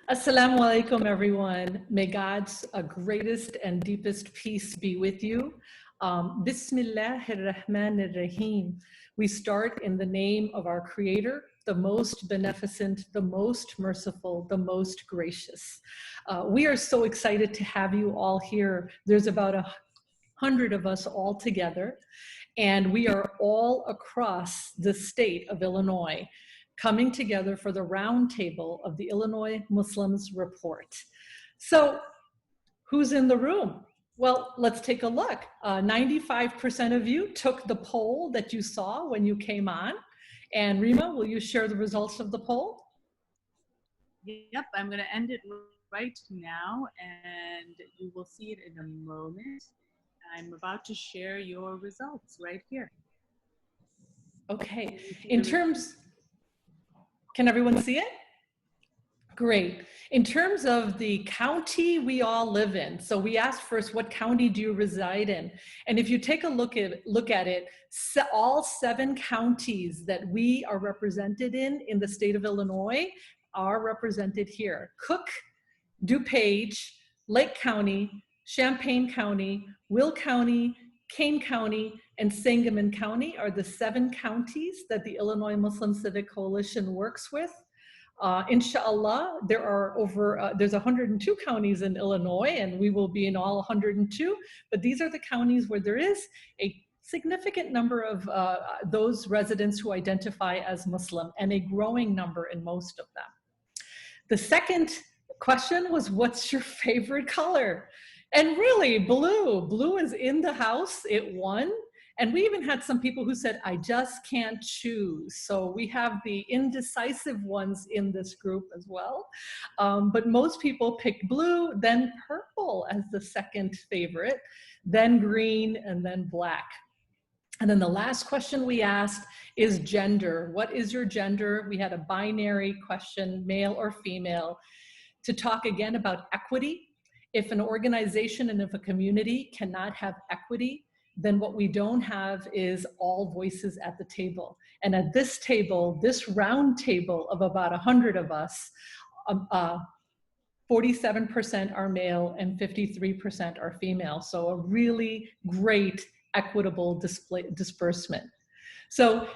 Assalamu alaikum, everyone. May God's greatest and deepest peace be with you. Bismillahir Rahmanir Rahim. We start in the name of our Creator, the most beneficent, the most merciful, the most gracious. We are so excited to have you all here. There's about 100 of us all together, and we are all across the state of Illinois, coming together for the roundtable of the Illinois Muslims Report. So who's in the room? Well, let's take a look. 95% of you took the poll that you saw when you came on. And Rima, will you share the results of the poll? Yep, I'm gonna end it right now and you will see it in a moment. I'm about to share your results right here. Okay, in terms, can everyone see it? Great. In terms of the county we all live in, so we asked first, what county do you reside in? And if you take a look at it, all 7 counties that we are represented in the state of Illinois are represented here. Cook, DuPage, Lake County, Champaign County, Will County, Kane County, and Sangamon County are the 7 counties that the Illinois Muslim Civic Coalition works with. Inshallah, there's 102 counties in Illinois, and we will be in all 102, but these are the counties where there is a significant number of those residents who identify as Muslim, and a growing number in most of them. The second question was, what's your favorite color? And really, blue. Blue is in the house. It won. And we even had some people who said, I just can't choose. So we have the indecisive ones in this group as well. But most people picked blue, then purple as the second favorite, then green, and then black. And then the last question we asked is gender. What is your gender? We had a binary question, male or female, to talk again about equity. If an organization and if a community cannot have equity, then what we don't have is all voices at the table. And at this table, this round table of about 100 of us, 47% are male and 53% are female. So a really great equitable disbursement. So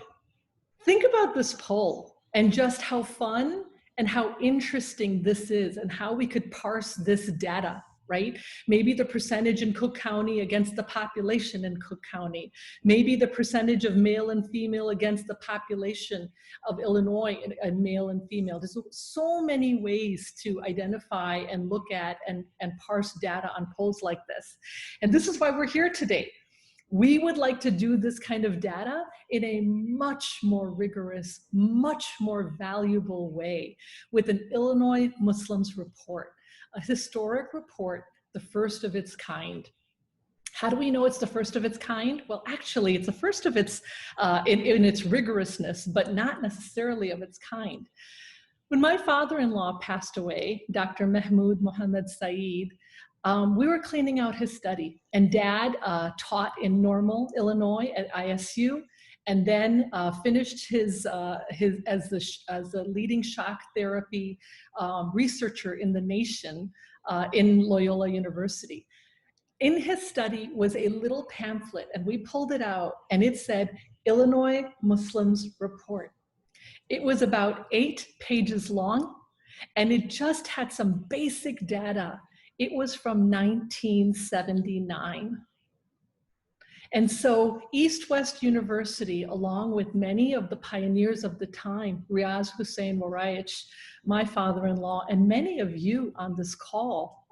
think about this poll and just how fun and how interesting this is and how we could parse this data, right? Maybe the percentage in Cook County against the population in Cook County. Maybe the percentage of male and female against the population of Illinois and male and female. There's so many ways to identify and look at and parse data on polls like this. And this is why we're here today. We would like to do this kind of data in a much more rigorous, much more valuable way with an Illinois Muslims report, a historic report, the first of its kind. How do we know it's the first of its kind? Well, actually, it's the first of its, in its rigorousness, but not necessarily of its kind. When my father-in-law passed away, Dr. Mahmoud Mohammed Saeed, we were cleaning out his study, and Dad taught in Normal, Illinois at ISU, and then finished his as a leading shock therapy researcher in the nation in Loyola University. In his study was a little pamphlet, and we pulled it out, and it said, Illinois Muslims Report. It was about 8 pages long, and it just had some basic data. It was from 1979. And so East West University, along with many of the pioneers of the time, Riaz Hussein Moraich, my father-in-law, and many of you on this call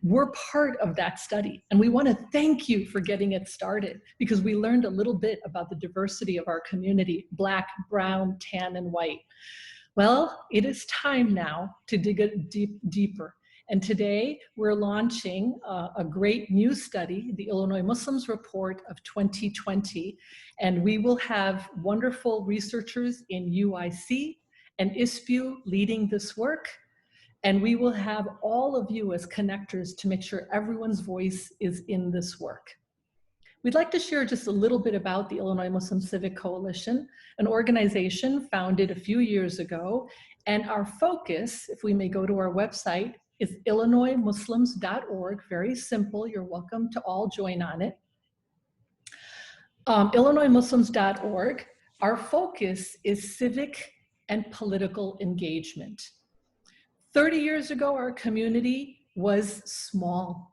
were part of that study. And we want to thank you for getting it started, because we learned a little bit about the diversity of our community, Black, brown, tan, and white. Well, it is time now to dig deeper. And today we're launching a great new study, the Illinois Muslims Report of 2020. And we will have wonderful researchers in UIC and ISPU leading this work. And we will have all of you as connectors to make sure everyone's voice is in this work. We'd like to share just a little bit about the Illinois Muslim Civic Coalition, an organization founded a few years ago. And our focus, if we may go to our website, is illinoismuslims.org. Very simple. You're welcome to all join on it. illinoismuslims.org. Our focus is civic and political engagement. 30 years ago, our community was small,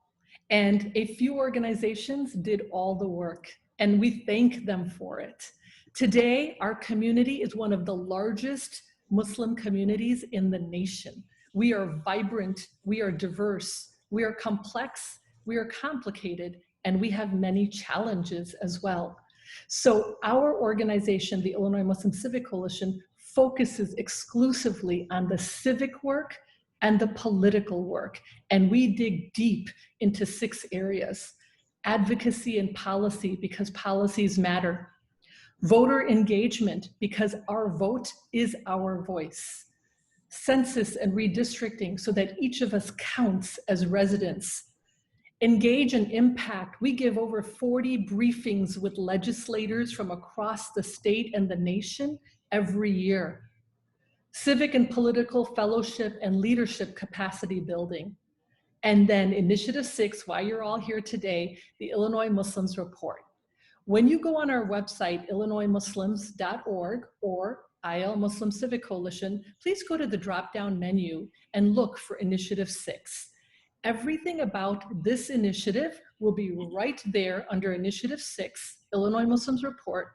and a few organizations did all the work, and we thank them for it. Today, our community is one of the largest Muslim communities in the nation. We are vibrant, we are diverse, we are complex, we are complicated, and we have many challenges as well. So our organization, the Illinois Muslim Civic Coalition, focuses exclusively on the civic work and the political work. And we dig deep into 6 areas: advocacy and policy, because policies matter; voter engagement, because our vote is our voice; census and redistricting, so that each of us counts as residents; engage and impact. We give over 40 briefings with legislators from across the state and the nation every year; civic and political fellowship and leadership capacity building; and then Initiative 6, why you're all here today, the Illinois Muslims Report. When you go on our website, illinoismuslims.org or IL Muslim Civic Coalition, please go to the drop-down menu and look for Initiative 6. Everything about this initiative will be right there under Initiative 6, Illinois Muslims Report,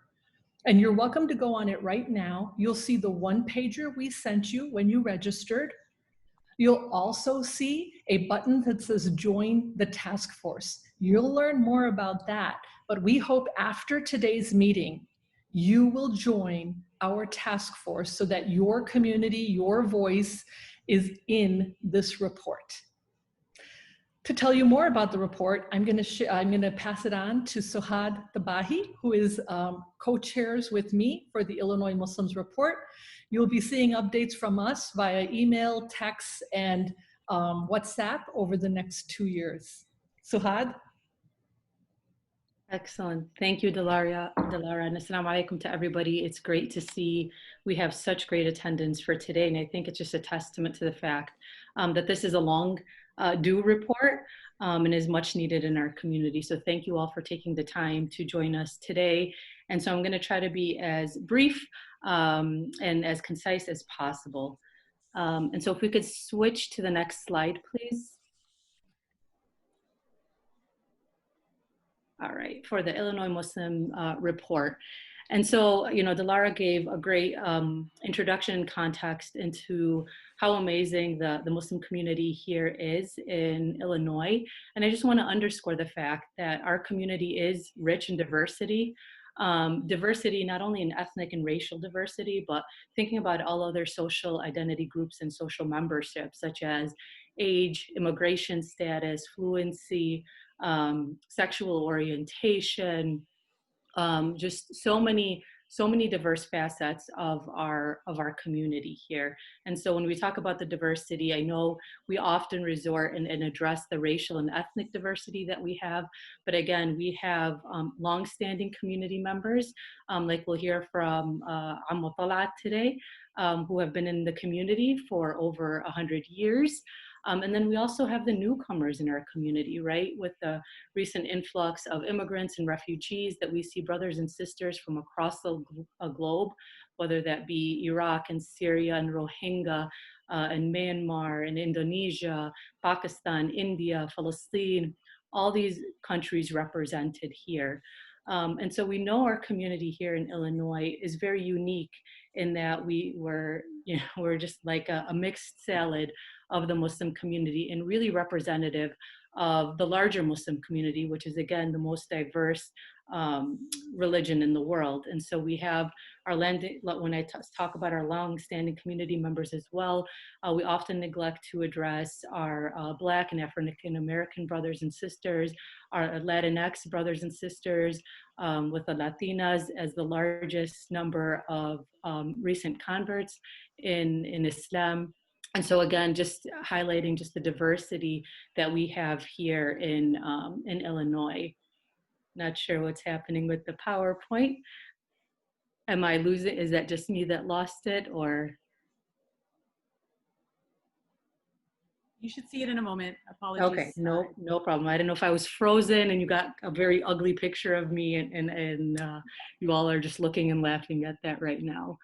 and you're welcome to go on it right now. You'll see the one-pager we sent you when you registered. You'll also see a button that says Join the Task Force. You'll learn more about that, but we hope after today's meeting, you will join our task force so that your community, your voice is in this report. To tell you more about the report, I'm going to pass it on to Suhad Tabahi, who is co-chairs with me for the Illinois Muslims Report. You'll be seeing updates from us via email, text, and WhatsApp over the next 2 years. Suhad? Excellent. Thank you, Dilara, and assalamu alaikum to everybody. It's great to see we have such great attendance for today, and I think it's just a testament to the fact that this is a long due report and is much needed in our community. So thank you all for taking the time to join us today. And so I'm going to try to be as brief and as concise as possible. And so if we could switch to the next slide, please. All right, for the Illinois Muslim Report. And so, you know, Dilara gave a great introduction and context into how amazing the Muslim community here is in Illinois. And I just want to underscore the fact that our community is rich in diversity. Diversity not only in ethnic and racial diversity, but thinking about all other social identity groups and social membership, such as age, immigration status, fluency, sexual orientation, just so many diverse facets of our community here. And so when we talk about the diversity, I know we often resort and address the racial and ethnic diversity that we have, but again, we have longstanding community members, like we'll hear from Ammo Talat today, who have been in the community for over 100 years. And then we also have the newcomers in our community, right? With the recent influx of immigrants and refugees that we see brothers and sisters from across the globe, whether that be Iraq and Syria and Rohingya and Myanmar and Indonesia, Pakistan, India, Palestine, all these countries represented here. And so we know our community here in Illinois is very unique in that we're just like a mixed salad of the Muslim community and really representative of the larger Muslim community, which is again the most diverse religion in the world. And so we have our when I talk about our long-standing community members as well, we often neglect to address our Black and African American brothers and sisters, our Latinx brothers and sisters, with the Latinas as the largest number of recent converts in Islam. And so again, just highlighting just the diversity that we have here in Illinois. Not sure what's happening with the PowerPoint. Am I losing? Is that just me that lost it, or? You should see it in a moment. Okay, Apologies. no problem. I don't know if I was frozen and you got a very ugly picture of me, and you all are just looking and laughing at that right now.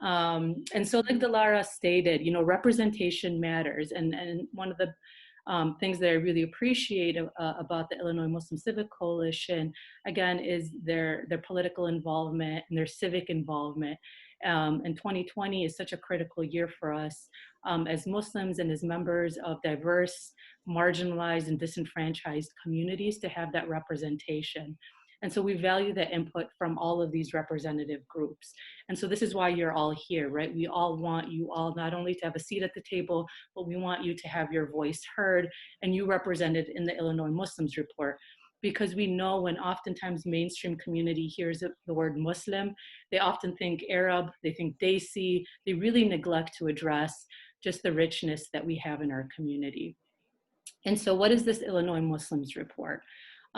And so like Delara stated, you know, representation matters. And one of the things that I really appreciate about the Illinois Muslim Civic Coalition, again, is their political involvement and their civic involvement. And 2020 is such a critical year for us as Muslims and as members of diverse, marginalized, and disenfranchised communities to have that representation. And so we value the input from all of these representative groups. And so this is why you're all here, right? We all want you all not only to have a seat at the table, but we want you to have your voice heard and you represented in the Illinois Muslims Report. Because we know when oftentimes mainstream community hears the word Muslim, they often think Arab, they think Desi, they really neglect to address just the richness that we have in our community. And so what is this Illinois Muslims Report?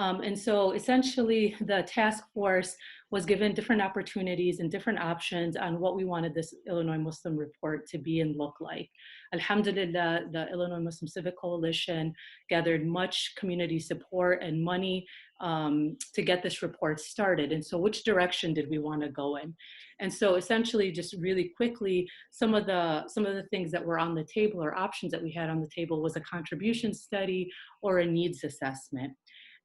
And so essentially the task force was given different opportunities and different options on what we wanted this Illinois Muslim Report to be and look like. Alhamdulillah, the Illinois Muslim Civic Coalition gathered much community support and money to get this report started. And so which direction did we want to go in? And so essentially, just really quickly, some of the things that were on the table or options that we had on the table was a contribution study or a needs assessment.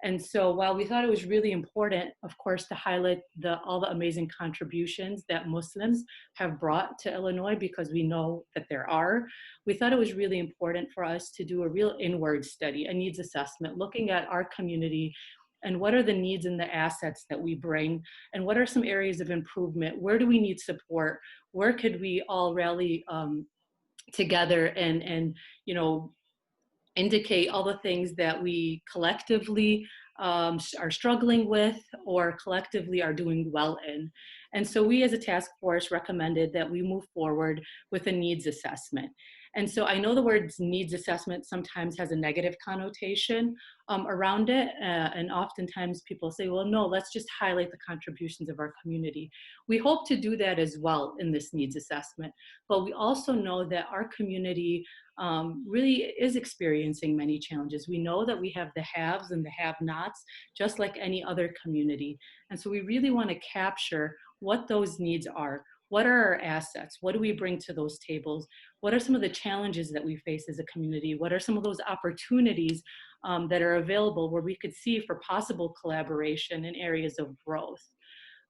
And so while we thought it was really important, of course, to highlight all the amazing contributions that Muslims have brought to Illinois, because we know that there are, we thought it was really important for us to do a real inward study, a needs assessment, looking at our community and what are the needs and the assets that we bring, and what are some areas of improvement, where do we need support, where could we all rally together and you know, indicate all the things that we collectively are struggling with or collectively are doing well in. And so we as a task force recommended that we move forward with a needs assessment. And so I know the word needs assessment sometimes has a negative connotation around it. And oftentimes people say, well, no, let's just highlight the contributions of our community. We hope to do that as well in this needs assessment. But we also know that our community really is experiencing many challenges. We know that we have the haves and the have-nots, just like any other community. And so we really want to capture what those needs are. What are our assets? What do we bring to those tables? What are some of the challenges that we face as a community? What are some of those opportunities that are available where we could see for possible collaboration in areas of growth?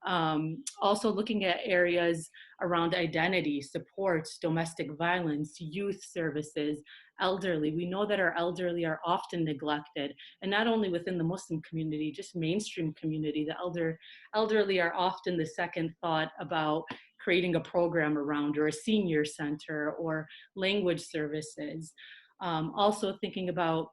Also looking at areas around identity, supports, domestic violence, youth services, elderly. We know that our elderly are often neglected, and not only within the Muslim community, just mainstream community. The elderly are often the second thought about creating a program around, or a senior center, or language services. Also thinking about,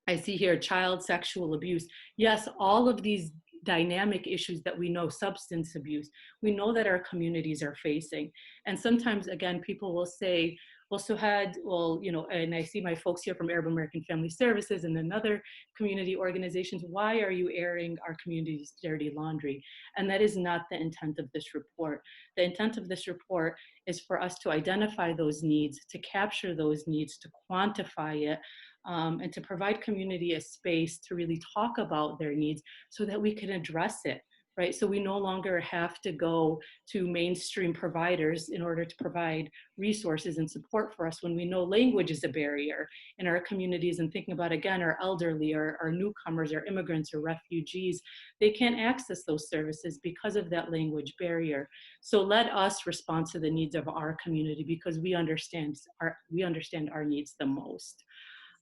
I see here, child sexual abuse. Yes, all of these dynamic issues that we know, substance abuse, we know that our communities are facing. And sometimes, again, people will say, well, Suhad, well, you know, and I see my folks here from Arab American Family Services and another community organizations, why are you airing our community's dirty laundry? And that is not the intent of this report. The intent of this report is for us to identify those needs, to capture those needs, to quantify it, and to provide community a space to really talk about their needs so that we can address it, right? So we no longer have to go to mainstream providers in order to provide resources and support for us when we know language is a barrier in our communities. And thinking about, again, our elderly, or our newcomers, or immigrants, or refugees, they can't access those services because of that language barrier. So let us respond to the needs of our community, because we understand our needs the most.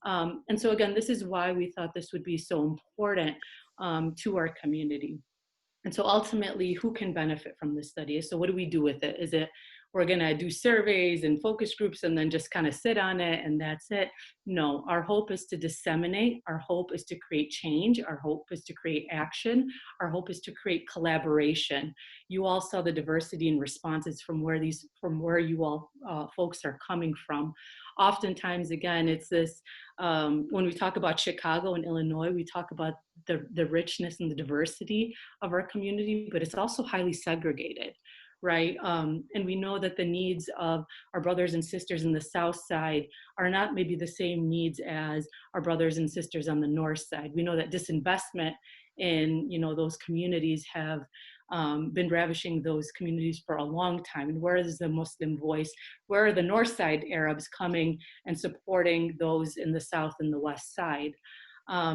And so again, this is why we thought this would be so important to our community. And so ultimately, who can benefit from this study? So what do we do with it? Is it, we're going to do surveys and focus groups and then just kind of sit on it and that's it. No, our hope is to disseminate. Our hope is to create change. Our hope is to create action. Our hope is to create collaboration. You all saw the diversity in responses from where you all folks are coming from. Oftentimes, again, it's this, when we talk about Chicago and Illinois, we talk about the richness and the diversity of our community, but it's also highly segregated, right? And we know that the needs of our brothers and sisters in the South Side are not maybe the same needs as our brothers and sisters on the North Side. We know that disinvestment in, those communities have been ravishing those communities for a long time. And where is the Muslim voice? Where are the North Side Arabs coming and supporting those in the South and the West Side?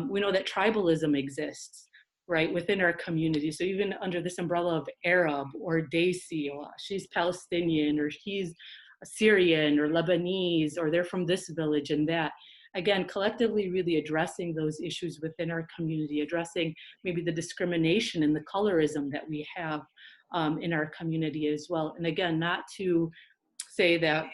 We know that tribalism exists, right, within our community. So even under this umbrella of Arab or Desi, or she's Palestinian, or he's Syrian or Lebanese, or they're from this village and that. Again, collectively really addressing those issues within our community, addressing maybe the discrimination and the colorism that we have in our community as well. And again, not to say that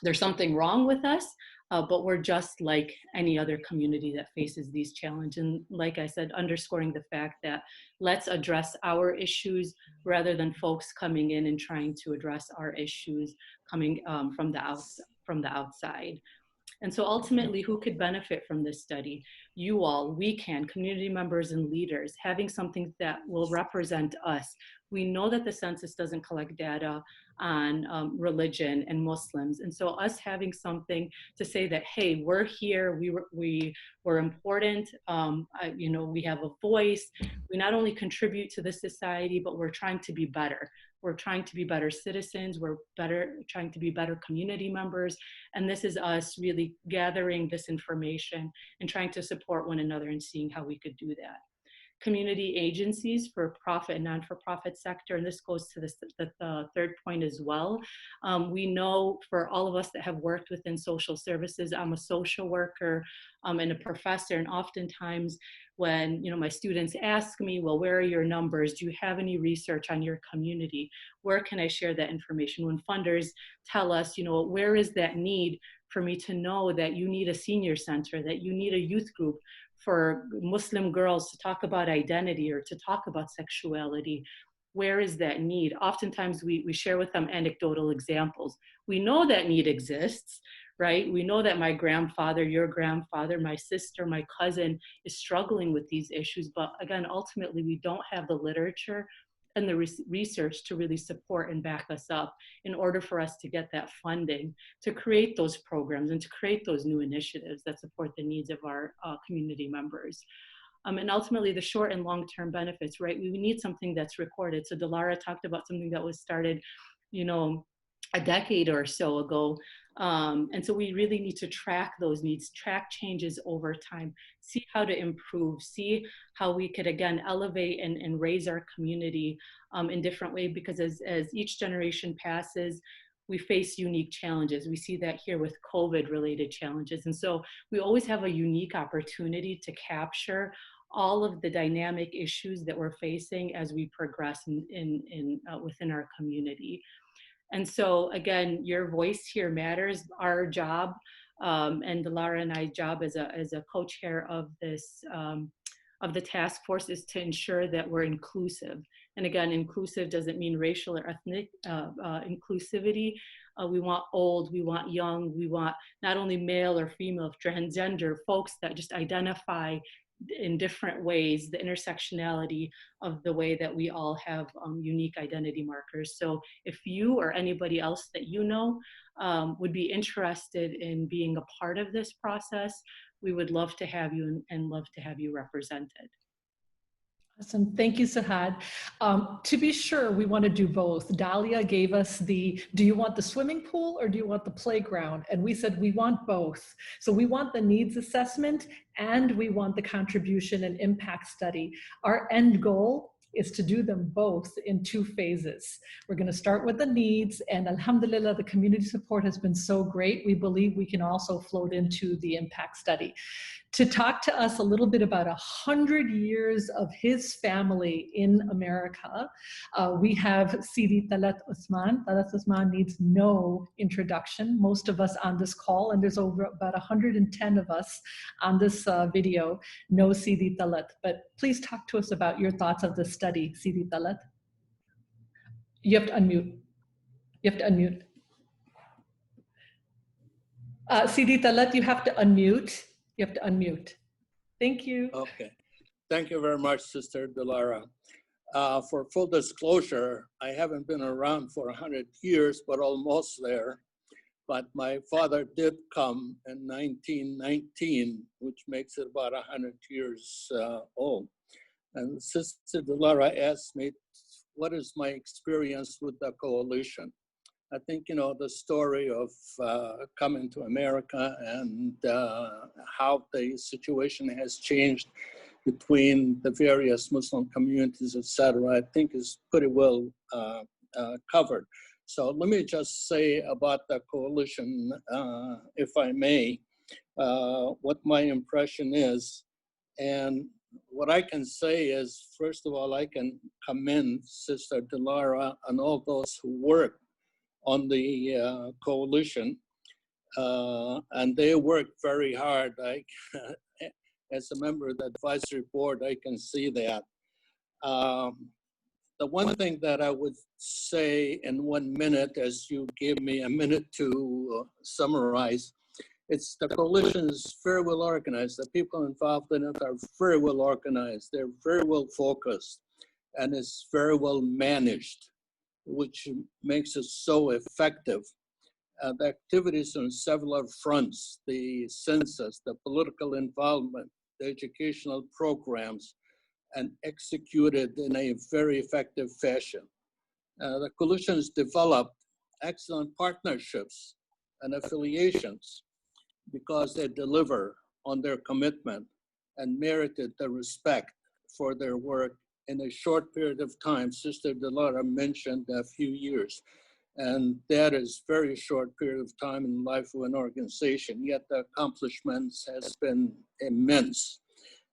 there's something wrong with us, but we're just like any other community that faces these challenges. And like I said, underscoring the fact that let's address our issues rather than folks coming in and trying to address our issues coming from the outside. And so ultimately, who could benefit from this study? You all, we can, community members and leaders, having something that will represent us. We know that the census doesn't collect data on religion and Muslims. And so us having something to say that, hey, we're here, we were important, we have a voice, we not only contribute to the society, but we're trying to be better. We're trying to be better citizens, we're trying to be better community members. And this is us really gathering this information and trying to support one another and seeing how we could do that. Community agencies for profit and non-for-profit sector, and this goes to the third point as well. We know for all of us that have worked within social services, I'm a social worker and a professor, and oftentimes when my students ask me, well, where are your numbers? Do you have any research on your community? Where can I share that information? When funders tell us, where is that need for me to know that you need a senior center, that you need a youth group for Muslim girls to talk about identity or to talk about sexuality, where is that need? Oftentimes we share with them anecdotal examples. We know that need exists, right? We know that my grandfather, your grandfather, my sister, my cousin is struggling with these issues, but again, ultimately we don't have the literature and the research to really support and back us up in order for us to get that funding, to create those programs and to create those new initiatives that support the needs of our community members. And ultimately the short and long-term benefits, right? We need something that's recorded. So Delara talked about something that was started, a decade or so ago. And so we really need to track those needs, track changes over time, see how to improve, see how we could, again, elevate and raise our community in different ways, because as each generation passes, we face unique challenges. We see that here with COVID-related challenges. And so we always have a unique opportunity to capture all of the dynamic issues that we're facing as we progress within our community. And so again, your voice here matters. Our job, and Delara and I's job as a co-chair of this, of the task force, is to ensure that we're inclusive. And again, inclusive doesn't mean racial or ethnic inclusivity. We want old, we want young, we want not only male or female, transgender folks that just identify in different ways, the intersectionality of the way that we all have unique identity markers. So if you or anybody else that would be interested in being a part of this process, we would love to have you and love to have you represented. Awesome. Thank you, Sahad. To be sure, we want to do both. Dahlia gave us do you want the swimming pool or do you want the playground? And we said we want both. So we want the needs assessment and we want the contribution and impact study. Our end goal is to do them both in 2 phases. We're going to start with the needs, and alhamdulillah, the community support has been so great. We believe we can also float into the impact study. to talk to us a little bit about 100 years of his family in America. We have Sidi Talat Usman. Talat Usman needs no introduction. Most of us on this call, and there's over about 110 of us on this video, know Sidi Talat. But please talk to us about your thoughts of the study, Sidi Talat. You have to unmute. You have to unmute. Sidi Talat, you have to unmute. You have to unmute. Thank you. Okay. Thank you very much, Sister Delara. For full disclosure, I haven't been around for 100 years, but almost there. But my father did come in 1919, which makes it about 100 years old. And Sister Delara asked me, what is my experience with the coalition? I think, you know, the story of coming to America and how the situation has changed between the various Muslim communities, et cetera, I think is pretty well covered. So let me just say about the coalition, if I may, what my impression is. And what I can say is, first of all, I can commend Sister Delara and all those who work on the coalition, and they work very hard. As a member of the advisory board, I can see that. The one thing that I would say in 1 minute, as you gave me a minute to summarize, it's the coalition is very well organized. The people involved in it are very well organized. They're very well focused, and it's very well managed, which makes it so effective. The activities on several fronts, the census, the political involvement, the educational programs, and executed in a very effective fashion. The coalition has developed excellent partnerships and affiliations because they deliver on their commitment and merited the respect for their work in a short period of time. Sister Delara mentioned a few years, and that is very short period of time in the life of an organization, yet the accomplishments has been immense.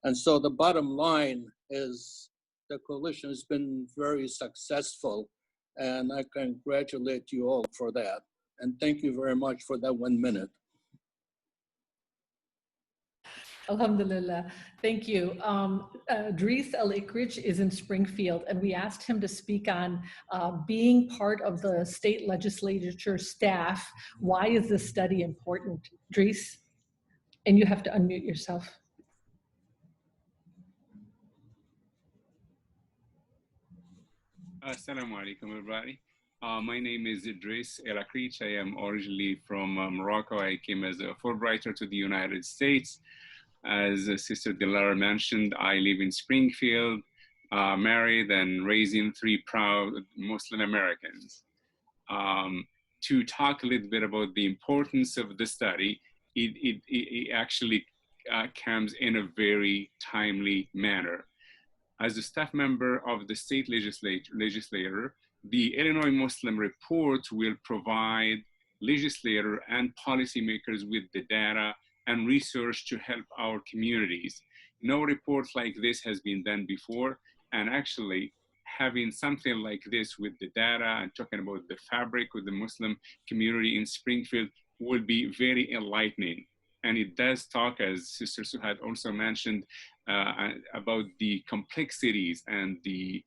And so the bottom line is the coalition has been very successful, and I congratulate you all for that. And thank you very much for that 1 minute. Alhamdulillah. Thank you. Dries El-Ikridge is in Springfield, and we asked him to speak on being part of the state legislature staff. Why is this study important? Dries, and you have to unmute yourself. Assalamu alaikum, everybody. My name is Dries El-Ikridge. I am originally from Morocco. I came as a Fulbrighter to the United States. As Sister Delara mentioned, I live in Springfield, married and raising 3 proud Muslim Americans. To talk a little bit about the importance of the study, it actually comes in a very timely manner. As a staff member of the state legislature, the Illinois Muslim Report will provide legislator and policymakers with the data and research to help our communities. No report like this has been done before, and actually having something like this with the data and talking about the fabric of the Muslim community in Springfield will be very enlightening. And it does talk, as Sister Suhad also mentioned, about the complexities and the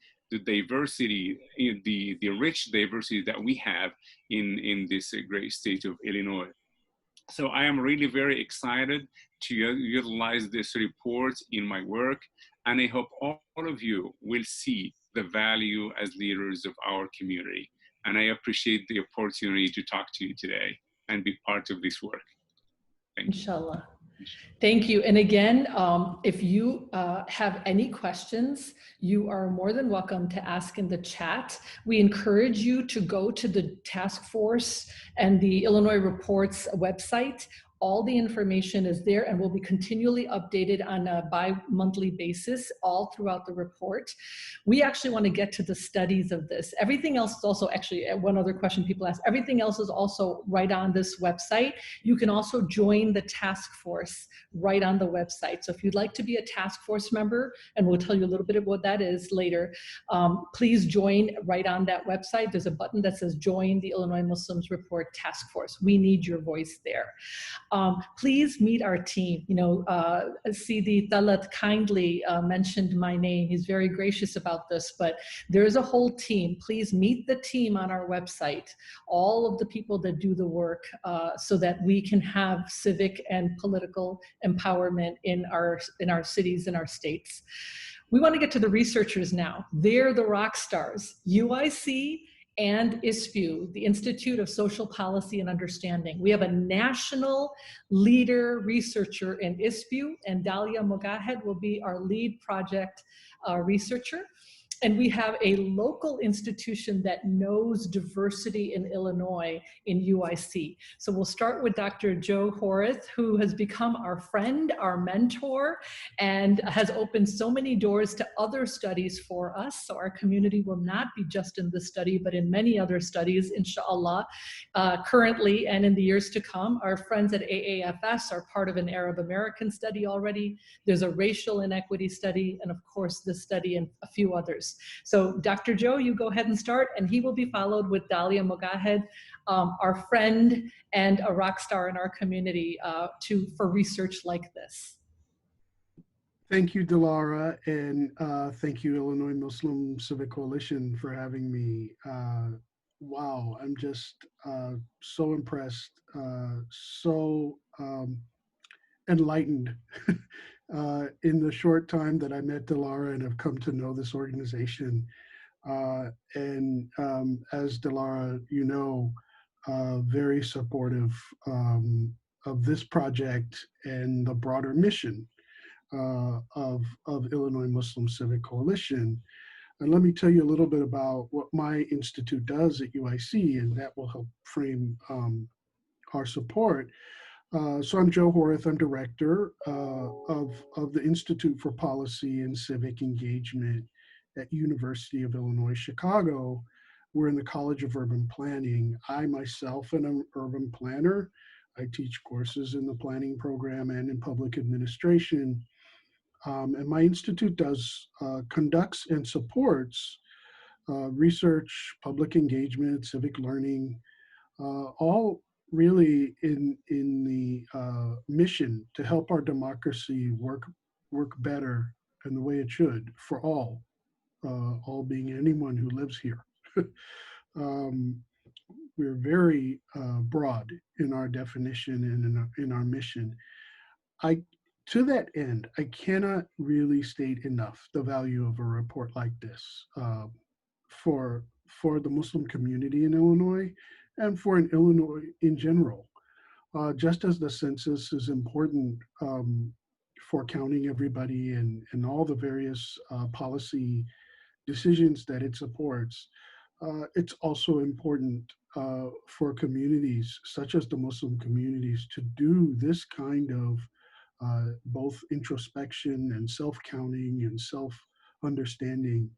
diversity, the rich diversity that we have in this great state of Illinois. So I am really very excited to utilize this report in my work, and I hope all of you will see the value as leaders of our community. And I appreciate the opportunity to talk to you today and be part of this work. Thank you. Inshallah. Thank you. And again, if you have any questions, you are more than welcome to ask in the chat. We encourage you to go to the task force and the Illinois Reports website. All the information is there and will be continually updated on a bi-monthly basis all throughout the report. We actually want to get to the studies of this. Everything else is also, actually, one other question people ask, everything else is also right on this website. You can also join the task force right on the website. So if you'd like to be a task force member, and we'll tell you a little bit of what that is later, please join right on that website. There's a button that says join the Illinois Muslims Report Task Force. We need your voice there. Please meet our team. You know, Sidi Talat kindly mentioned my name. He's very gracious about this, but there's a whole team. Please meet the team on our website, all of the people that do the work, so that we can have civic and political empowerment in our cities and our states. We want to get to the researchers now. They're the rock stars. UIC and ISPU, the Institute of Social Policy and Understanding. We have a national leader researcher in ISPU, and Dalia Mogahed will be our lead project researcher. And we have a local institution that knows diversity in Illinois in UIC. So we'll start with Dr. Joe Horace, who has become our friend, our mentor, and has opened so many doors to other studies for us. So our community will not be just in this study, but in many other studies, inshallah, currently and in the years to come. Our friends at AAFS are part of an Arab American study already. There's a racial inequity study, and of course, this study and a few others. So Dr. Joe, you go ahead and start, and he will be followed with Dalia Mogahed, our friend and a rock star in our community for research like this. Thank you, Dilara, and thank you, Illinois Muslim Civic Coalition, for having me. Wow, I'm just so impressed, so enlightened in the short time that I met Dilara and have come to know this organization. And as Dilara, you know, very supportive of this project and the broader mission of Illinois Muslim Civic Coalition. And let me tell you a little bit about what my institute does at UIC, and that will help frame our support. So I'm Joe Horace. I'm director of the Institute for Policy and Civic Engagement at University of Illinois, Chicago. We're in the College of Urban Planning. I myself am an urban planner. I teach courses in the planning program and in public administration. And my institute conducts and supports research, public engagement, civic learning, all really in the mission to help our democracy work better in the way it should for all being anyone who lives here. We're very broad in our definition and in our mission. To that end, I cannot really state enough the value of a report like this for the Muslim community in Illinois and for in Illinois in general. Just as the census is important for counting everybody and all the various policy decisions that it supports, it's also important for communities such as the Muslim communities to do this kind of both introspection and self-counting and self-understanding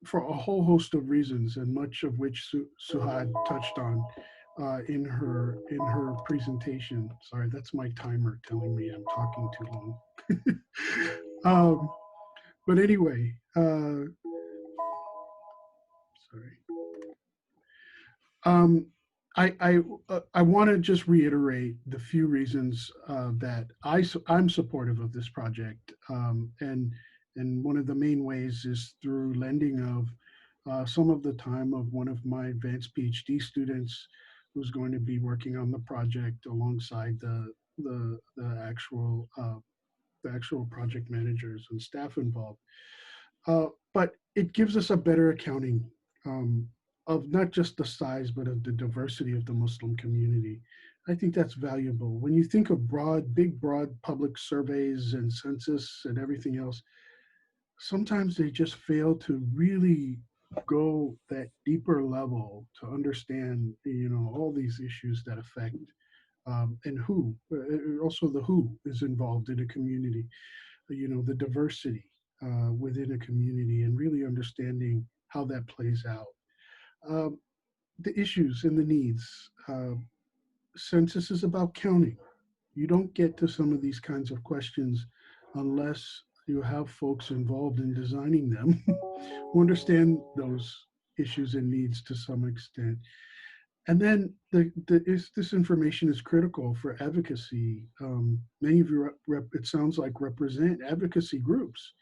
for a whole host of reasons, and much of which Suhad touched on in her presentation. Sorry, that's my timer telling me I'm talking too long. But anyway, sorry. I want to just reiterate the few reasons that I'm supportive of this project, and one of the main ways is through lending of some of the time of one of my advanced PhD students who's going to be working on the project alongside the actual project managers and staff involved. But it gives us a better accounting of not just the size, but of the diversity of the Muslim community. I think that's valuable. When you think of big, broad public surveys and census and everything else, sometimes they just fail to really go that deeper level to understand, all these issues that affect and who. Also, the who is involved in a community. You know, the diversity within a community, and really understanding how that plays out. Um, the issues and the needs. Census is about counting. You don't get to some of these kinds of questions unless you have folks involved in designing them who understand those issues and needs to some extent. And then this information is critical for advocacy. Many of you, it sounds like, represent advocacy groups.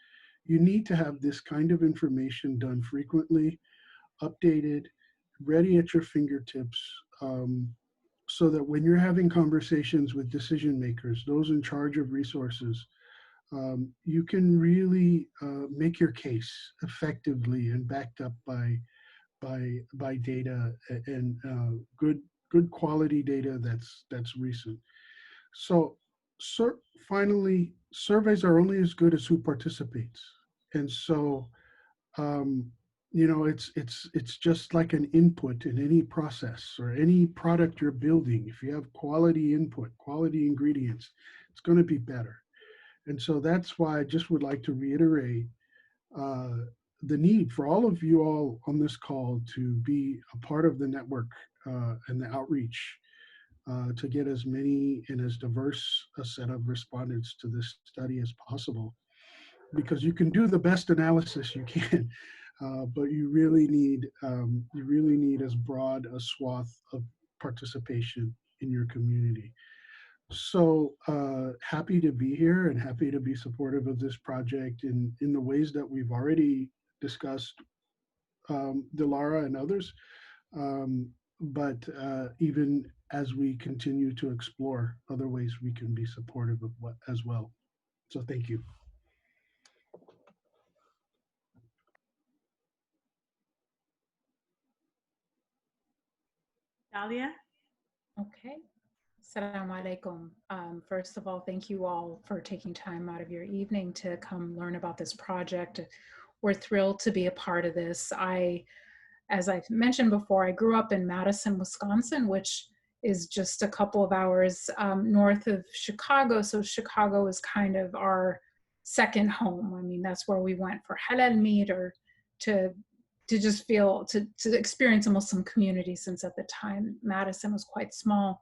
You need to have this kind of information done frequently, updated, ready at your fingertips, so that when you're having conversations with decision makers, those in charge of resources, you can really make your case effectively and backed up by data and good quality data that's recent. So, finally, surveys are only as good as who participates, and so you know, it's just like an input in any process or any product you're building. If you have quality input, quality ingredients, it's going to be better. And so that's why I just would like to reiterate the need for all of you all on this call to be a part of the network and the outreach to get as many and as diverse a set of respondents to this study as possible, because you can do the best analysis you can, but you really need as broad a swath of participation in your community. So happy to be here and happy to be supportive of this project in the ways that we've already discussed, Dilara and others, but even as we continue to explore other ways we can be supportive of what as well. So thank you. Dalia? Okay. Assalamu alaikum. First of all, thank you all for taking time out of your evening to come learn about this project. We're thrilled to be a part of this. As I've mentioned before, I grew up in Madison, Wisconsin, which is just a couple of hours north of Chicago. So Chicago is kind of our second home. I mean, that's where we went for halal meat or to just feel, to experience a Muslim community, since at the time Madison was quite small.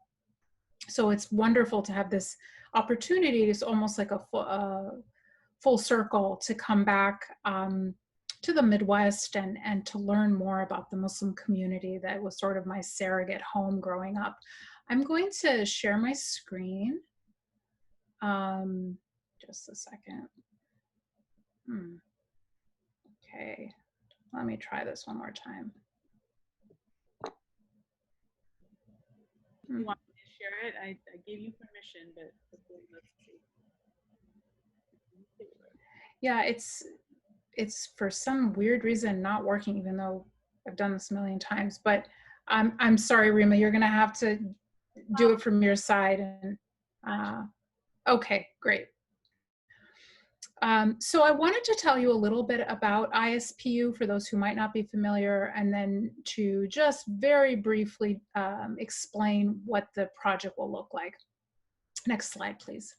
So it's wonderful to have this opportunity. It's almost like a full circle to come back to the Midwest and to learn more about the Muslim community that was sort of my surrogate home growing up. I'm going to share my screen. Just a second. Okay, let me try this one more time. You want me to share it? I gave you permission, but let's see. Yeah, it's for some weird reason not working, even though I've done this a million times. But I'm sorry, Rima, you're gonna have to do it from your side. And okay, great. So I wanted to tell you a little bit about ISPU for those who might not be familiar, and then to just very briefly explain what the project will look like. Next slide, please.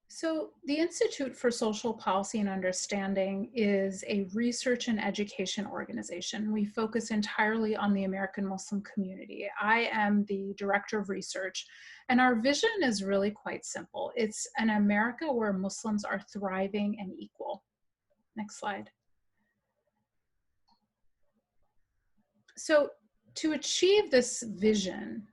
So the Institute for Social Policy and Understanding is a research and education organization. We focus entirely on the American Muslim community. I am the director of research, and our vision is really quite simple. It's an America where Muslims are thriving and equal. Next slide. So to achieve this vision,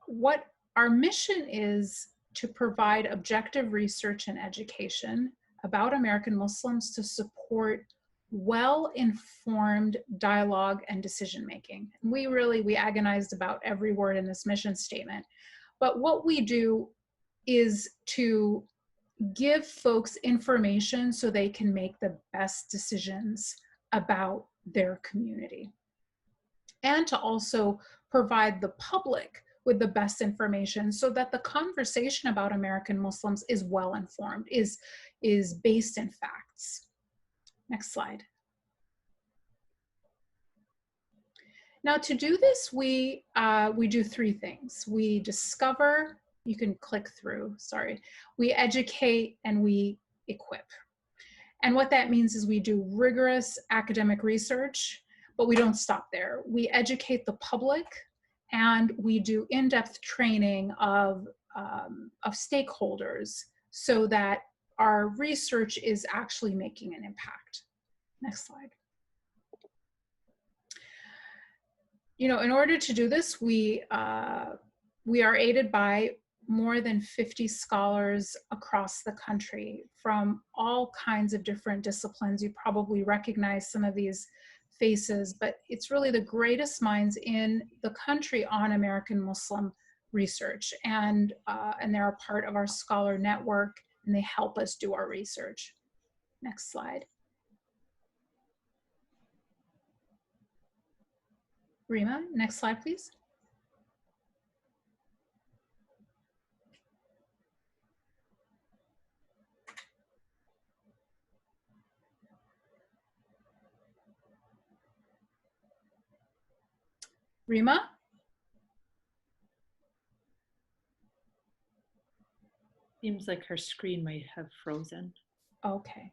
what our mission is to provide objective research and education about American Muslims to support well-informed dialogue and decision-making. We agonized about every word in this mission statement, but what we do is to give folks information so they can make the best decisions about their community, and to also provide the public with the best information so that the conversation about American Muslims is well informed, is based in facts. Next slide. Now to do this, we do three things. We discover, you can click through, sorry. We educate and we equip. And what that means is we do rigorous academic research, but we don't stop there. We educate the public and we do in-depth training of stakeholders so that our research is actually making an impact. Next slide. You know, in order to do this, we are aided by more than 50 scholars across the country from all kinds of different disciplines. You probably recognize some of these faces, but it's really the greatest minds in the country on American Muslim research. And they're a part of our scholar network, and they help us do our research. Next slide. Rima, next slide, please. Rima? Seems like her screen might have frozen. Okay.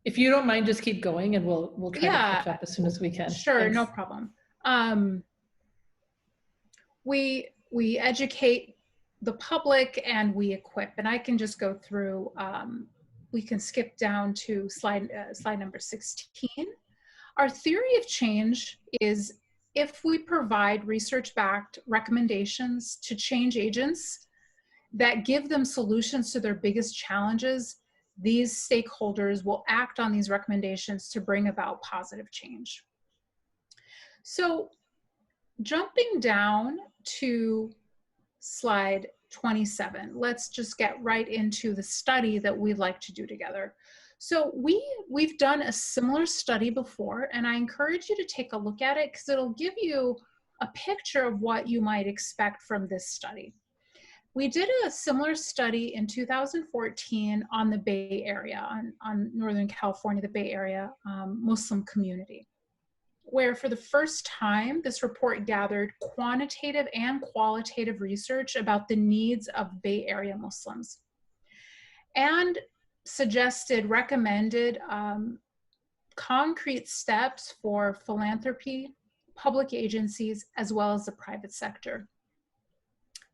If you don't mind, just keep going and we'll try to catch up as soon as we can. Sure, Thanks. no problem. We educate the public and we equip, and I can just go through, we can skip down to slide number 16. Our theory of change is if we provide research-backed recommendations to change agents that give them solutions to their biggest challenges, these stakeholders will act on these recommendations to bring about positive change. So jumping down to slide 27, let's just get right into the study that we'd like to do together. So we've done a similar study before, and I encourage you to take a look at it because it'll give you a picture of what you might expect from this study. We did a similar study in 2014 on the Bay Area, on Northern California, the Bay Area Muslim community, where for the first time, this report gathered quantitative and qualitative research about the needs of Bay Area Muslims and recommended concrete steps for philanthropy, public agencies, as well as the private sector.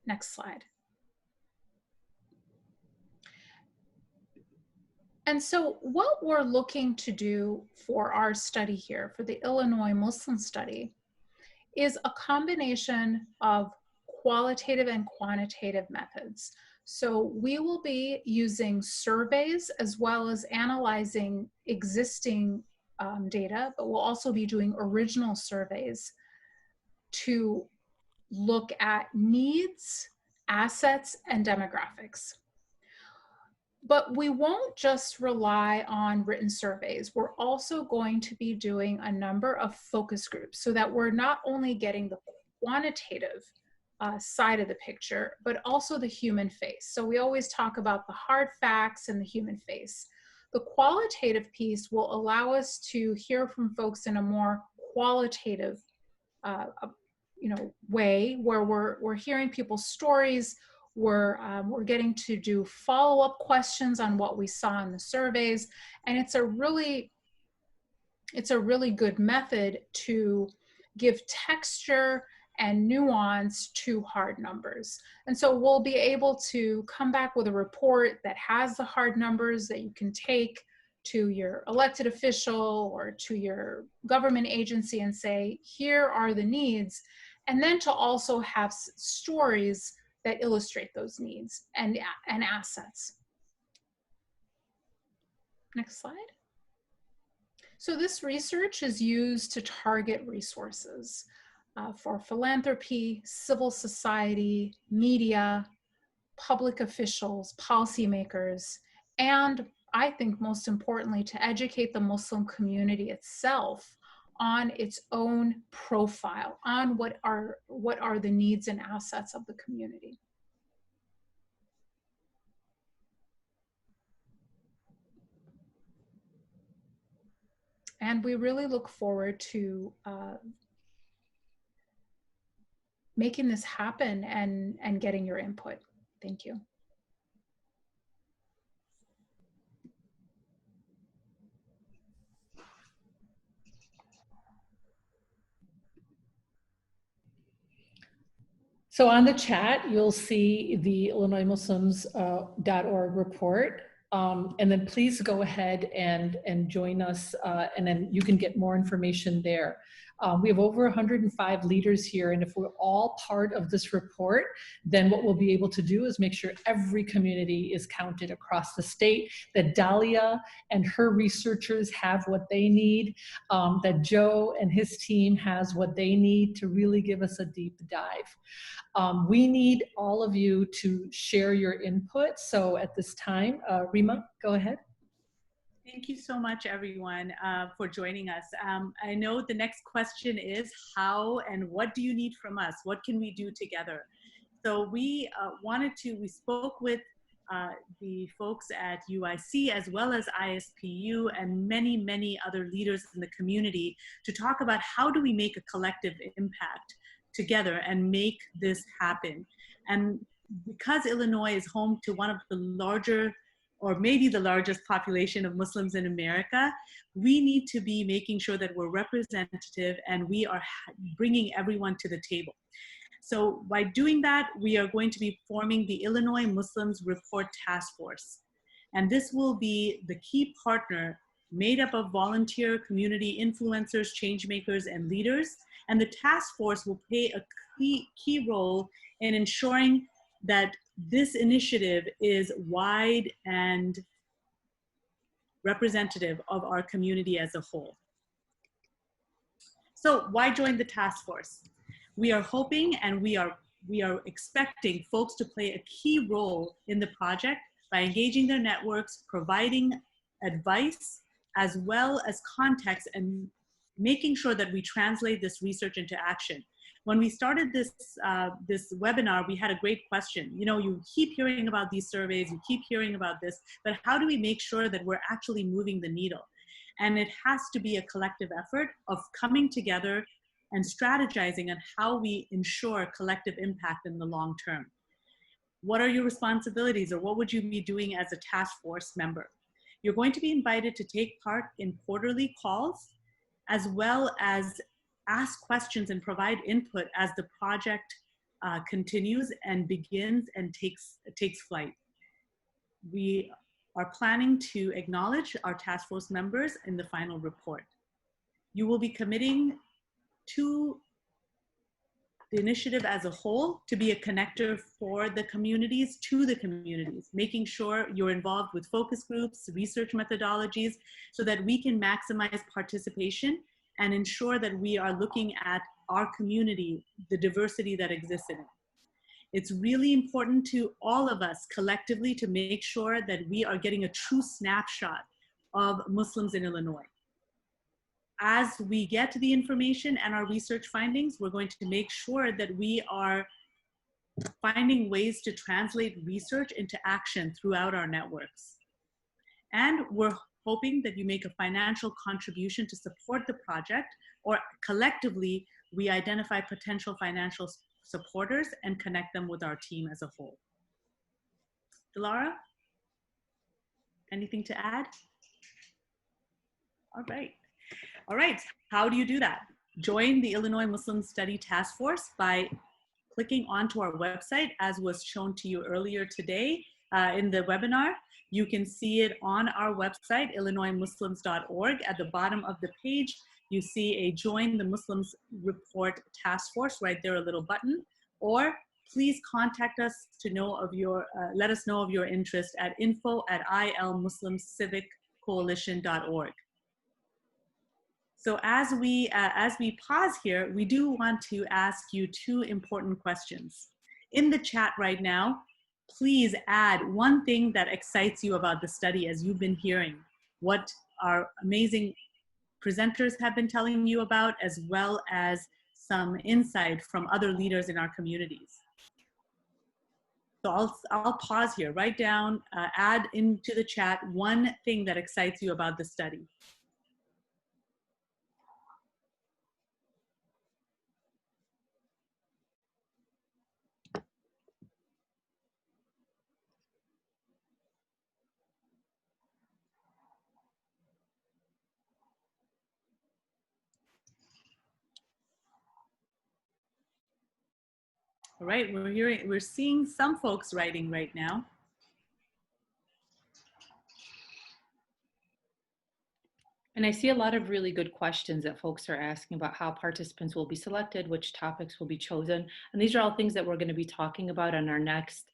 Next slide. And so what we're looking to do for our study here, for the Illinois Muslim study, is a combination of qualitative and quantitative methods. So we will be using surveys as well as analyzing existing data, but we'll also be doing original surveys to look at needs, assets, and demographics. But we won't just rely on written surveys. We're also going to be doing a number of focus groups so that we're not only getting the quantitative side of the picture, but also the human face. So we always talk about the hard facts and the human face. The qualitative piece will allow us to hear from folks in a more qualitative way, where we're hearing people's stories. We're getting to do follow-up questions on what we saw in the surveys, and it's a really good method to give texture and nuance to hard numbers. And so we'll be able to come back with a report that has the hard numbers that you can take to your elected official or to your government agency and say, here are the needs, and then to also have stories that illustrate those needs and assets. Next slide. So this research is used to target resources for philanthropy, civil society, media, public officials, policymakers, and I think most importantly, to educate the Muslim community itself on its own profile, on what are the needs and assets of the community. And we really look forward to making this happen and getting your input. Thank you. So on the chat, you'll see the IllinoisMuslims.org report. And then please go ahead and join us, and then you can get more information there. We have over 105 leaders here, and if we're all part of this report, then what we'll be able to do is make sure every community is counted across the state, that Dahlia and her researchers have what they need, that Joe and his team has what they need to really give us a deep dive. We need all of you to share your input. So at this time, Rima, go ahead. Thank you so much, everyone, for joining us. I know the next question is how and what do you need from us? What can we do together? So we spoke with the folks at UIC as well as ISPU and many, many other leaders in the community to talk about how do we make a collective impact together and make this happen. And because Illinois is home to one of the larger, or maybe the largest population of Muslims in America, we need to be making sure that we're representative and we are bringing everyone to the table. So by doing that, we are going to be forming the Illinois Muslims Report Task Force. And this will be the key partner made up of volunteer community influencers, changemakers, and leaders. And the task force will play a key role in ensuring that this initiative is wide and representative of our community as a whole. So why join the task force? We are hoping and we are expecting folks to play a key role in the project by engaging their networks, providing advice, as well as context, and making sure that we translate this research into action. When we started this webinar, we had a great question. You know, you keep hearing about these surveys, you keep hearing about this, but how do we make sure that we're actually moving the needle? And it has to be a collective effort of coming together and strategizing on how we ensure collective impact in the long term. What are your responsibilities, or what would you be doing as a task force member? You're going to be invited to take part in quarterly calls, as well as ask questions and provide input as the project continues and begins and takes flight. We are planning to acknowledge our task force members in the final report. You will be committing to the initiative as a whole to be a connector for the communities to the communities, making sure you're involved with focus groups, research methodologies, so that we can maximize participation and ensure that we are looking at our community, the diversity that exists in it. It's really important to all of us collectively to make sure that we are getting a true snapshot of Muslims in Illinois. As we get to the information and our research findings, we're going to make sure that we are finding ways to translate research into action throughout our networks. And we're hoping that you make a financial contribution to support the project, or collectively, we identify potential financial supporters and connect them with our team as a whole. Dilara, anything to add? All right. All right, how do you do that? Join the Illinois Muslim Study Task Force by clicking onto our website, as was shown to you earlier today in the webinar. You can see it on our website, illinoismuslims.org. At the bottom of the page, you see a Join the Muslims Report Task Force, right there, a little button. Or please contact us to know of your, let us know of your interest at info@ilmuslimciviccoalition.org. So as we pause here, we do want to ask you two important questions. In the chat right now, please add one thing that excites you about the study as you've been hearing, what our amazing presenters have been telling you about, as well as some insight from other leaders in our communities. So I'll pause here, write down, add into the chat one thing that excites you about the study. All right, we're seeing some folks writing right now. And I see a lot of really good questions that folks are asking about how participants will be selected, which topics will be chosen. And these are all things that we're going to be talking about on our next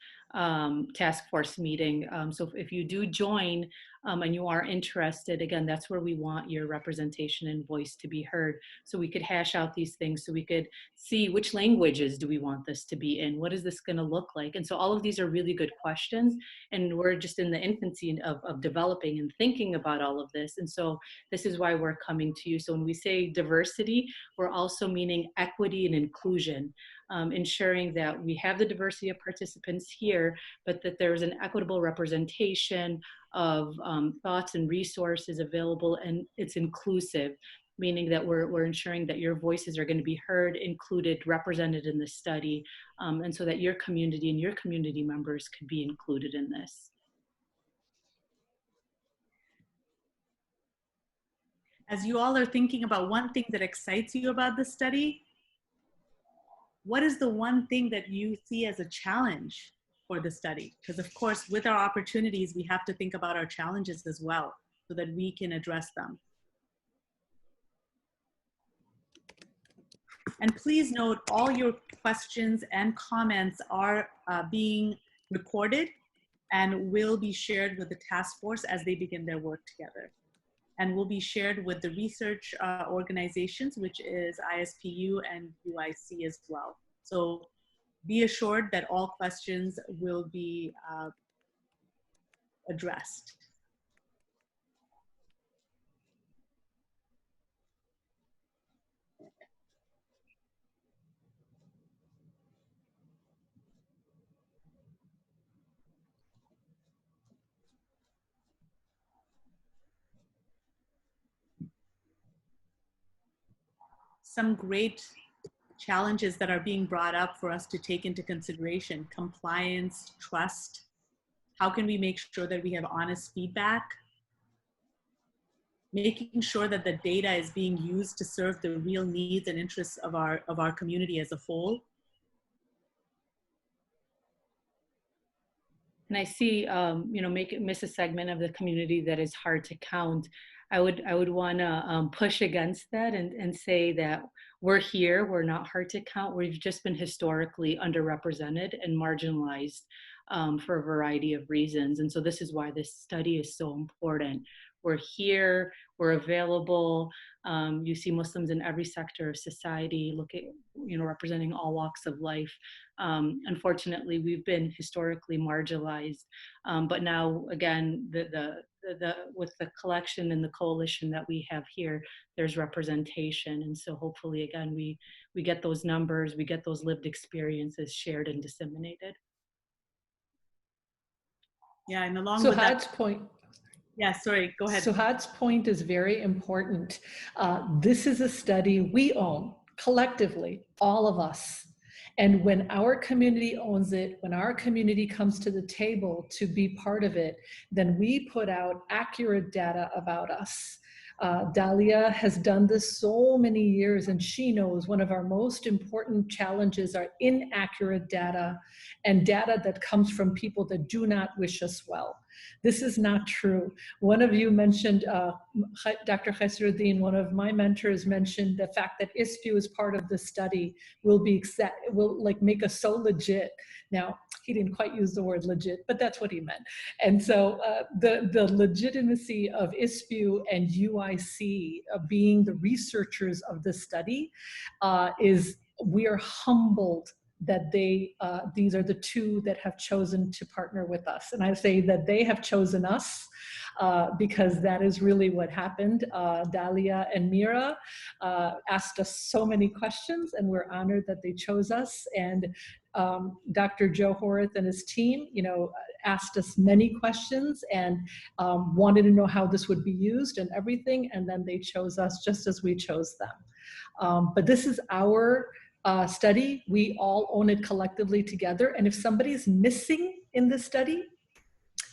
task force meeting. So if you do join and you are interested, again, that's where we want your representation and voice to be heard. So we could hash out these things, so we could see which languages do we want this to be in? What is this going to look like? And so all of these are really good questions. And we're just in the infancy of developing and thinking about all of this. And so this is why we're coming to you. So when we say diversity, we're also meaning equity and inclusion, ensuring that we have the diversity of participants here, but that there's an equitable representation of thoughts and resources available, and it's inclusive, meaning that we're ensuring that your voices are going to be heard, included, represented in the study, and so that your community and your community members could be included in this. As you all are thinking about one thing that excites you about the study, what is the one thing that you see as a challenge for the study? Because of course, with our opportunities, we have to think about our challenges as well so that we can address them. And please note, all your questions and comments are being recorded and will be shared with the task force as they begin their work together. And will be shared with the research organizations, which is ISPU and UIC as well. So be assured that all questions will be addressed. Some great challenges that are being brought up for us to take into consideration: compliance, trust. How can we make sure that we have honest feedback? Making sure that the data is being used to serve the real needs and interests of our community as a whole. And I see, miss a segment of the community that is hard to count. I would want to push against that and say that we're here, we're not hard to count. We've just been historically underrepresented and marginalized for a variety of reasons. And so this is why this study is so important. We're here, we're available. You see Muslims in every sector of society, representing all walks of life. Unfortunately, we've been historically marginalized, but now again, with the collection and the coalition that we have here, there's representation. And so hopefully, again, we get those numbers, we get those lived experiences shared and disseminated. Yeah, and along So with Had's that point. Yeah, sorry, go ahead. Suhad's point is very important. This is a study we own collectively, all of us. And when our community owns it, when our community comes to the table to be part of it, then we put out accurate data about us. Dalia has done this so many years, and she knows one of our most important challenges are inaccurate data and data that comes from people that do not wish us well. This is not true. One of you mentioned, Dr. Khesruddin, one of my mentors mentioned the fact that ISPU is part of the study will make us so legit. Now, he didn't quite use the word legit, but that's what he meant. And so the legitimacy of ISPU and UIC being the researchers of the study we are humbled that these are the two that have chosen to partner with us. And I say that they have chosen us because that is really what happened. Dalia and Mira asked us so many questions, and we're honored that they chose us. And Dr. Joe Horace and his team, asked us many questions and wanted to know how this would be used and everything. And then they chose us just as we chose them. But this is our study. We all own it collectively together. And if somebody's missing in this study,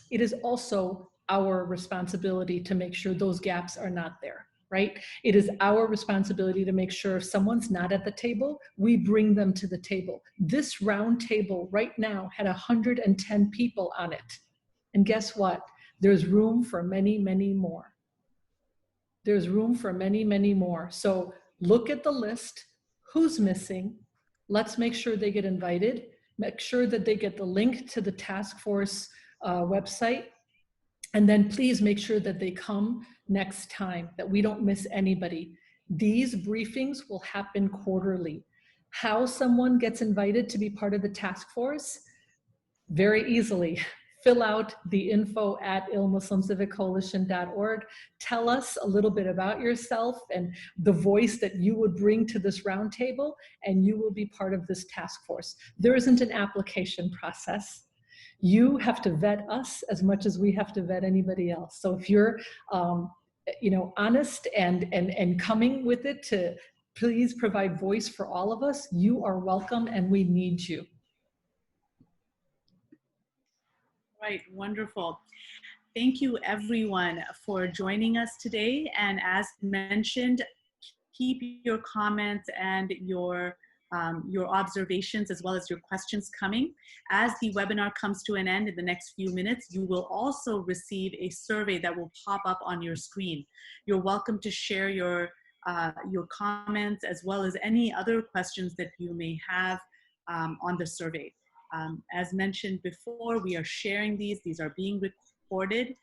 it is also our responsibility to make sure those gaps are not there, right? It is our responsibility to make sure if someone's not at the table, we bring them to the table. This round table right now had 110 people on it. And guess what? There's room for many, many more. There's room for many, many more. So look at the list, who's missing. Let's make sure they get invited. Make sure that they get the link to the task force website. And then please make sure that they come next time, that we don't miss anybody. These briefings will happen quarterly. How someone gets invited to be part of the task force? Very easily. Fill out the info at ilmuslimciviccoalition.org. Tell us a little bit about yourself and the voice that you would bring to this roundtable, and you will be part of this task force. There isn't an application process. You have to vet us as much as we have to vet anybody else. So if you're honest and coming with it to please provide voice for all of us, you are welcome and we need you. Right, wonderful. Thank you everyone for joining us today. And as mentioned, keep your comments and your observations as well as your questions coming. As the webinar comes to an end in the next few minutes, you will also receive a survey that will pop up on your screen. You're welcome to share your comments as well as any other questions that you may have on the survey. As mentioned before, we are sharing these are being recorded.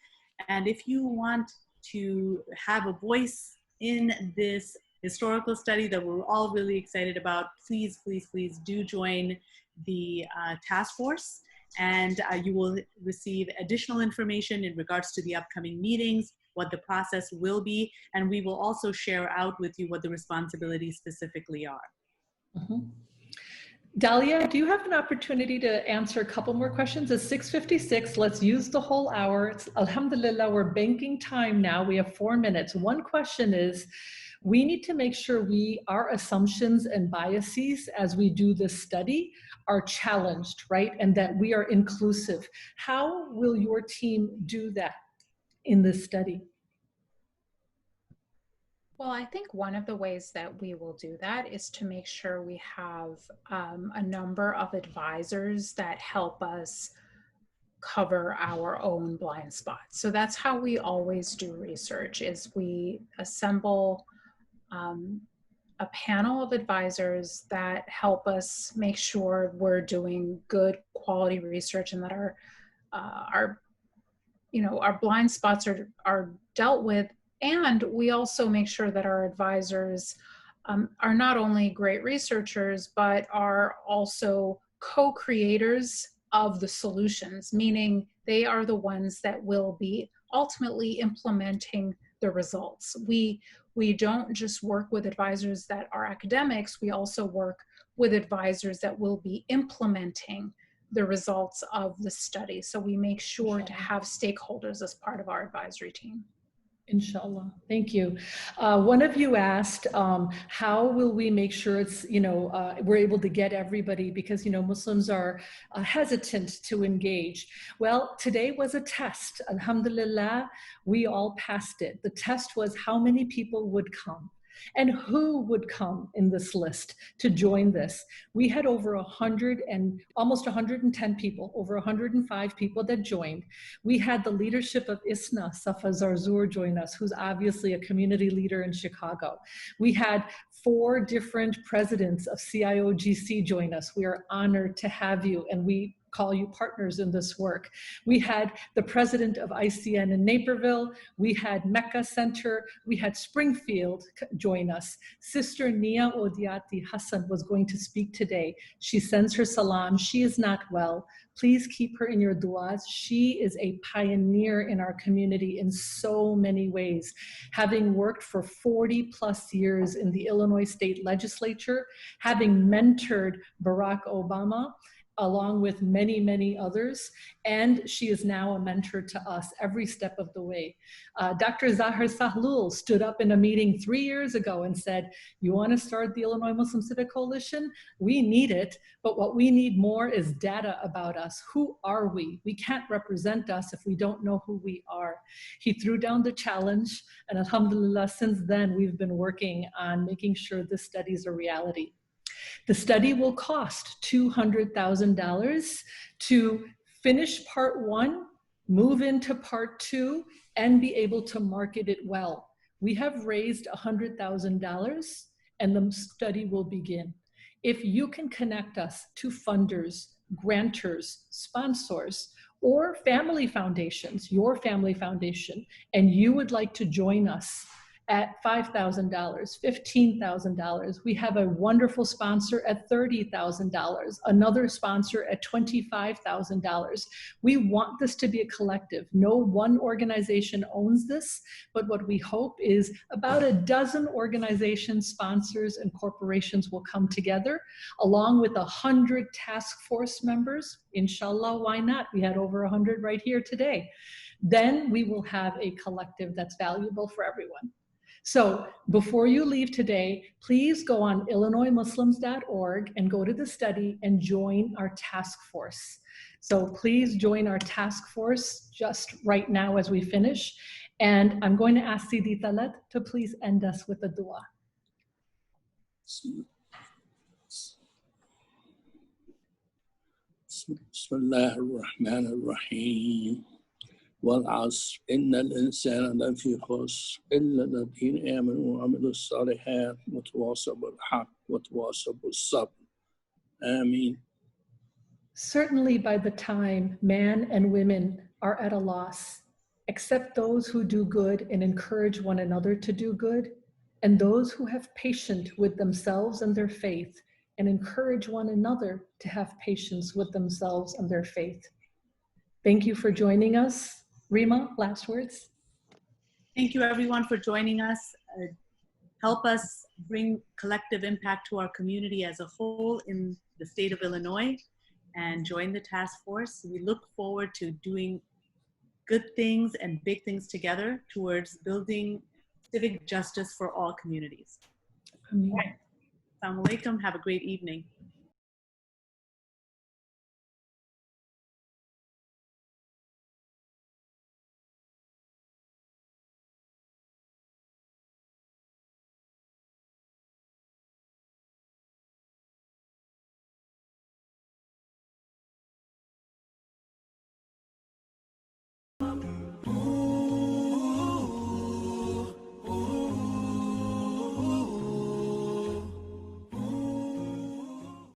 And if you want to have a voice in this historical study that we're all really excited about, please, please, please do join the task force, and you will receive additional information in regards to the upcoming meetings, what the process will be, and we will also share out with you what the responsibilities specifically are. Mm-hmm. Dalia, do you have an opportunity to answer a couple more questions? It's 6:56. Let's use the whole hour. It's, alhamdulillah, we're banking time now. We have 4 minutes. One question is, we need to make sure our assumptions and biases as we do this study are challenged, right? And that we are inclusive. How will your team do that in this study? Well, I think one of the ways that we will do that is to make sure we have a number of advisors that help us cover our own blind spots. So that's how we always do research, is we assemble a panel of advisors that help us make sure we're doing good quality research and that our blind spots are dealt with. And we also make sure that our advisors are not only great researchers, but are also co-creators of the solutions, meaning they are the ones that will be ultimately implementing the results. We don't just work with advisors that are academics, we also work with advisors that will be implementing the results of the study. So we make sure to have stakeholders as part of our advisory team. Inshallah. Thank you. One of you asked, how will we make sure it's, we're able to get everybody, because, Muslims are hesitant to engage. Well, today was a test. Alhamdulillah, we all passed it. The test was how many people would come. And who would come in this list to join this? We had over almost 110 people, over 105 people that joined. We had the leadership of ISNA, Safa Zarzour, join us, who's obviously a community leader in Chicago. We had 4 different presidents of CIOGC join us. We are honored to have you, and we call you partners in this work. We had the president of ICN in Naperville. We had Mecca Center. We had Springfield join us. Sister Nia Odiati Hassan was going to speak today. She sends her salam. She is not well. Please keep her in your du'as. She is a pioneer in our community in so many ways. Having worked for 40 plus years in the Illinois State Legislature, having mentored Barack Obama, along with many, many others. And she is now a mentor to us every step of the way. Dr. Zahar Sahlul stood up in a meeting 3 years ago and said, you want to start the Illinois Muslim Civic Coalition? We need it, but what we need more is data about us. Who are we? We can't represent us if we don't know who we are. He threw down the challenge, and alhamdulillah, since then we've been working on making sure this study is a reality. The study will cost $200,000 to finish part 1, move into part 2, and be able to market it well. We have raised $100,000 and the study will begin. If you can connect us to funders, grantors, sponsors, or family foundations, your family foundation, and you would like to join us at $5,000, $15,000. We have a wonderful sponsor at $30,000, another sponsor at $25,000. We want this to be a collective. No one organization owns this, but what we hope is about a dozen organizations, sponsors, and corporations will come together, along with 100 task force members. Inshallah, why not? We had over 100 right here today. Then we will have a collective that's valuable for everyone. So before you leave today, please go on illinoismuslims.org and go to the study and join our task force. So please join our task force just right now as we finish. And I'm going to ask Sidi Talat to please end us with a dua. Bismillah ar-Rahman ar-Rahim. والعصر إن الإنسان لفي خسر إلا الذين آمنوا وعملوا الصالحات وتواصوا بالحق وتواصوا بالصبر. Ameen. Certainly by the time men and women are at a loss, except those who do good and encourage one another to do good, and those who have patience with themselves and their faith and encourage one another to have patience with themselves and their faith. Thank you for joining us. Rima, last words. Thank you everyone for joining us. Help us bring collective impact to our community as a whole in the state of Illinois and join the task force. We look forward to doing good things and big things together towards building civic justice for all communities. Amen. Assalamu alaikum. Have a great evening.